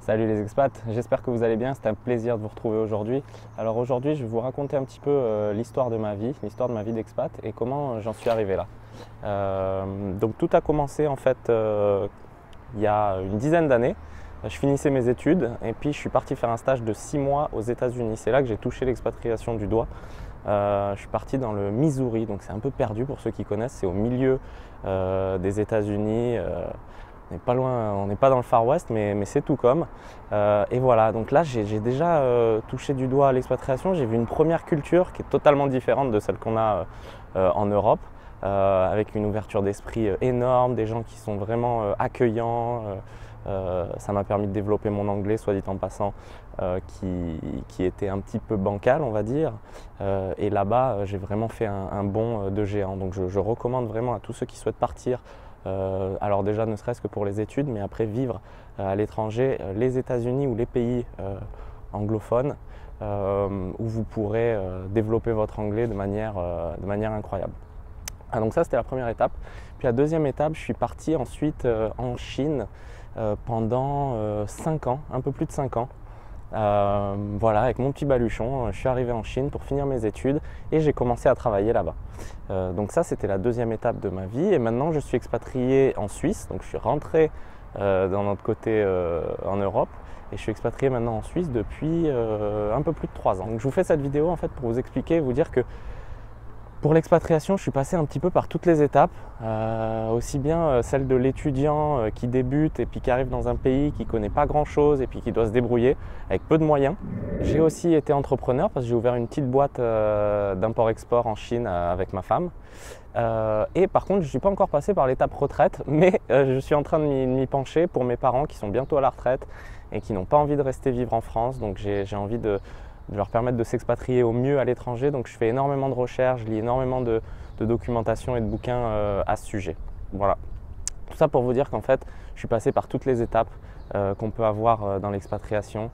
Salut les expats, j'espère que vous allez bien, c'est un plaisir de vous retrouver aujourd'hui. Alors aujourd'hui je vais vous raconter un petit peu l'histoire de ma vie d'expat et comment j'en suis arrivé là. Donc tout a commencé en fait il y a une dizaine d'années. Je finissais mes études et puis je suis parti faire un stage de 6 mois aux États-Unis. C'est là que j'ai touché l'expatriation du doigt. Je suis parti dans le Missouri, donc c'est un peu perdu pour ceux qui connaissent, c'est au milieu des États-Unis. On n'est pas loin, on n'est pas dans le Far West, mais c'est tout comme. Et voilà, donc là j'ai déjà touché du doigt l'expatriation. J'ai vu une première culture qui est totalement différente de celle qu'on a en Europe, avec une ouverture d'esprit énorme, des gens qui sont vraiment accueillants. Ça m'a permis de développer mon anglais, soit dit en passant, qui était un petit peu bancal, on va dire. Et là-bas, j'ai vraiment fait un bond de géant. Donc je recommande vraiment à tous ceux qui souhaitent partir. Alors déjà ne serait-ce que pour les études, mais après vivre à l'étranger, les États-Unis ou les pays anglophones où vous pourrez développer votre anglais de manière incroyable. Donc ça c'était la première étape. Puis la deuxième étape, je suis parti ensuite en Chine pendant 5 ans, un peu plus de 5 ans. Voilà, avec mon petit baluchon, je suis arrivé en Chine pour finir mes études et j'ai commencé à travailler là-bas. Donc ça, c'était la deuxième étape de ma vie et maintenant je suis expatrié en Suisse, donc je suis rentré dans notre côté en Europe et je suis expatrié maintenant en Suisse depuis un peu plus de 3 ans. Donc je vous fais cette vidéo en fait pour vous expliquer, vous dire que pour l'expatriation, je suis passé un petit peu par toutes les étapes, aussi bien celle de l'étudiant qui débute et puis qui arrive dans un pays qui ne connaît pas grand-chose et puis qui doit se débrouiller avec peu de moyens. J'ai aussi été entrepreneur parce que j'ai ouvert une petite boîte d'import-export en Chine avec ma femme. Et par contre, je ne suis pas encore passé par l'étape retraite, mais je suis en train de m'y pencher pour mes parents qui sont bientôt à la retraite et qui n'ont pas envie de rester vivre en France. Donc j'ai envie de leur permettre de s'expatrier au mieux à l'étranger. Donc je fais énormément de recherches, je lis énormément de documentation et de bouquins à ce sujet. Voilà. Tout ça pour vous dire qu'en fait, je suis passé par toutes les étapes qu'on peut avoir dans l'expatriation.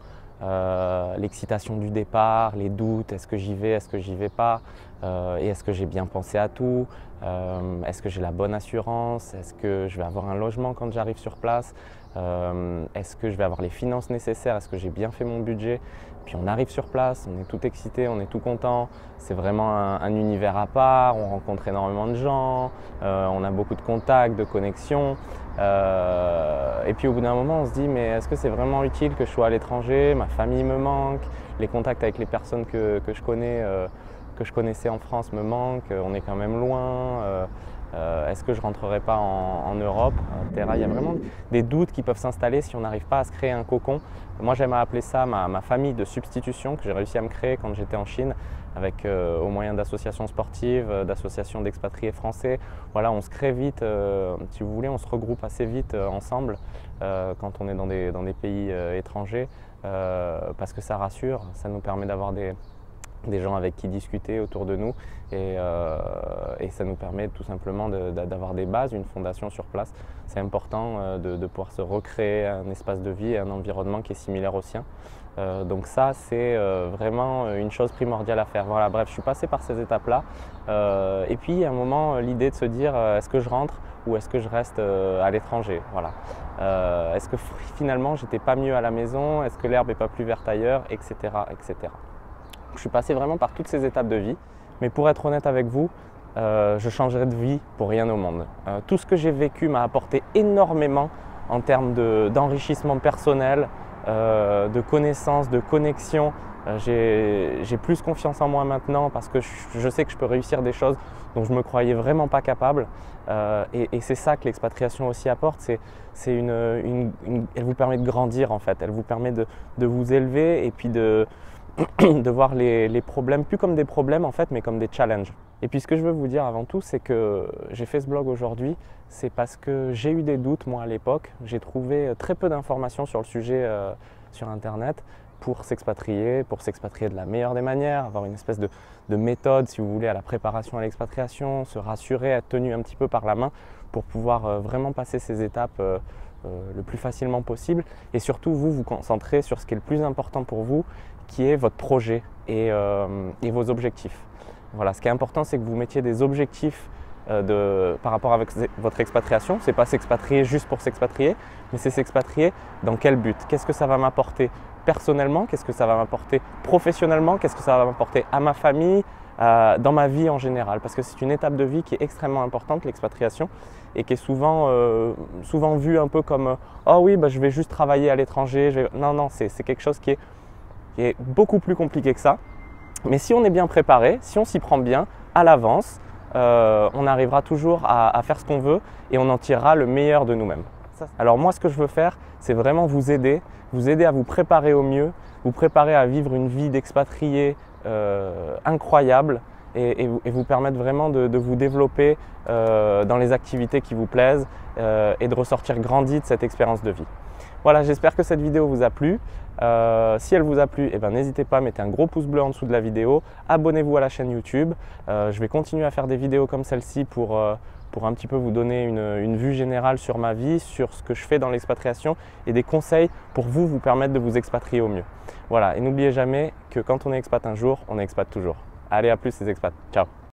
L'excitation du départ, les doutes, est-ce que j'y vais, est-ce que j'y vais pas, et est-ce que j'ai bien pensé à tout, est-ce que j'ai la bonne assurance, est-ce que je vais avoir un logement quand j'arrive sur place, est-ce que je vais avoir les finances nécessaires, est-ce que j'ai bien fait mon budget. Puis on arrive sur place, on est tout excité, on est tout content, c'est vraiment un univers à part, on rencontre énormément de gens, on a beaucoup de contacts, de connexions. Et puis au bout d'un moment on se dit mais est-ce que c'est vraiment utile que je sois à l'étranger, ma famille me manque, les contacts avec les personnes que je connais, que je connaissais en France me manquent, on est quand même loin. Est-ce que je ne rentrerai pas en Europe, etc. Il y a vraiment des doutes qui peuvent s'installer si on n'arrive pas à se créer un cocon. Moi j'aime appeler ça ma famille de substitution que j'ai réussi à me créer quand j'étais en Chine avec au moyen d'associations sportives, d'associations d'expatriés français. Voilà, on se crée vite, si vous voulez, on se regroupe assez vite ensemble quand on est dans des pays étrangers parce que ça rassure, ça nous permet d'avoir des gens avec qui discuter autour de nous et ça nous permet tout simplement d'avoir des bases, une fondation sur place. C'est important de pouvoir se recréer un espace de vie et un environnement qui est similaire au sien. Donc ça c'est vraiment une chose primordiale à faire. Voilà, bref, je suis passé par ces étapes-là et puis à un moment l'idée de se dire est-ce que je rentre ou est-ce que je reste à l'étranger, voilà. Est-ce que finalement j'étais pas mieux à la maison, est-ce que l'herbe n'est pas plus verte ailleurs, etc., etc. Je suis passé vraiment par toutes ces étapes de vie, mais pour être honnête avec vous, je changerais de vie pour rien au monde. Tout ce que j'ai vécu m'a apporté énormément en termes d'enrichissement personnel, de connaissances, de connexions. J'ai plus confiance en moi maintenant parce que je sais que je peux réussir des choses dont je ne me croyais vraiment pas capable. Et c'est ça que l'expatriation aussi apporte, elle vous permet de grandir en fait, elle vous permet de vous élever et puis de voir les problèmes, plus comme des problèmes en fait, mais comme des challenges. Et puis ce que je veux vous dire avant tout, c'est que j'ai fait ce blog aujourd'hui, c'est parce que j'ai eu des doutes moi à l'époque. J'ai trouvé très peu d'informations sur le sujet sur internet pour s'expatrier de la meilleure des manières, avoir une espèce de méthode si vous voulez à la préparation à l'expatriation, se rassurer, être tenu un petit peu par la main pour pouvoir vraiment passer ces étapes le plus facilement possible et surtout vous concentrer sur ce qui est le plus important pour vous, qui est votre projet et vos objectifs. Voilà, ce qui est important, c'est que vous mettiez des objectifs par rapport avec votre expatriation. Ce n'est pas s'expatrier juste pour s'expatrier, mais c'est s'expatrier dans quel but? Qu'est-ce que ça va m'apporter personnellement? Qu'est-ce que ça va m'apporter professionnellement? Qu'est-ce que ça va m'apporter à ma famille, dans ma vie en général? Parce que c'est une étape de vie qui est extrêmement importante, l'expatriation, et qui est souvent vue un peu comme oh oui, bah, je vais juste travailler à l'étranger. Non, non, c'est quelque chose qui est beaucoup plus compliqué que ça. Mais si on est bien préparé, si on s'y prend bien à l'avance, on arrivera toujours à faire ce qu'on veut et on en tirera le meilleur de nous-mêmes. Alors moi, ce que je veux faire, c'est vraiment vous aider à vous préparer au mieux, vous préparer à vivre une vie d'expatrié incroyable et vous permettre vraiment de vous développer dans les activités qui vous plaisent et de ressortir grandi de cette expérience de vie. Voilà, j'espère que cette vidéo vous a plu. Si elle vous a plu, n'hésitez pas à mettre un gros pouce bleu en dessous de la vidéo. Abonnez-vous à la chaîne YouTube. Je vais continuer à faire des vidéos comme celle-ci pour un petit peu vous donner une vue générale sur ma vie, sur ce que je fais dans l'expatriation et des conseils pour vous permettre de vous expatrier au mieux. Voilà, et n'oubliez jamais que quand on est expat un jour, on est expat toujours. Allez, à plus les expats. Ciao.